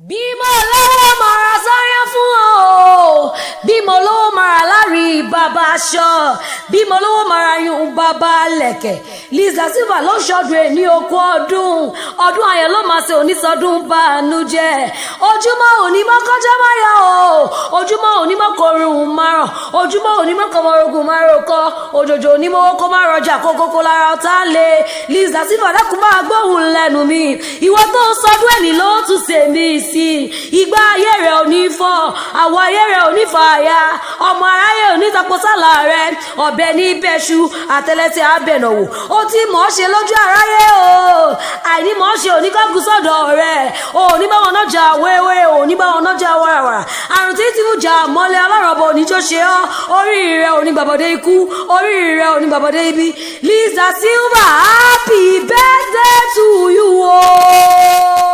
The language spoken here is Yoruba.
Bímọ lọ́wọ́ màrà sáyà fún ọ bímọ lọ́wọ́ màrà lárí bàbá aṣọ bímọ lọ́wọ́ màrà yún bàbá lẹ̀kẹ̀ Liza Silva ló ṣọdún ẹ̀ ní okú ọdún ayọ̀ ló máa ṣe onísọdún bànújẹ́ ojúmọ́ òní mọ́ kọjá máyà o ojúmọ́ òní mọ́ korun márùn ojúmọ́ òní mọ́ kọmọrogùn márùnkọ òjòjò òní mọ́ kó má rọjà kókókó lára ọ̀tá lé Liza Silva dákun máa gbóhùn lẹ́nu mi ìwọ tó sọdún ẹ̀ní ló tún ṣe mí sí ìgbà ayé rẹ̀ ò ní fọ́ àwọ̀ ayé rẹ̀ ò ní fàáyà ọmọ aráyé ò ní tapo sálà rẹ̀ ọ̀bẹ ní bẹ́ṣu àtẹlẹsẹ̀ abẹ̀nàwò ó ti mọ̀ ọ́ ṣe lójú aráyé o àìní mọ̀ ọ́ ṣe oníkọ́gùn sọ́dọ̀ rẹ̀ òní bá wọn náà jà wéwé òní bá wọn náà jà wàràwàrà àrùn tí tí ń jà mọ́lẹ̀ alárọ̀bọ̀ òní tó ṣe ọ́ orí rẹ̀ òní gbàbọ̀dé ikú orí rẹ̀ òní gbàbọ̀dé ibi Liza Silva happy birthday to you o.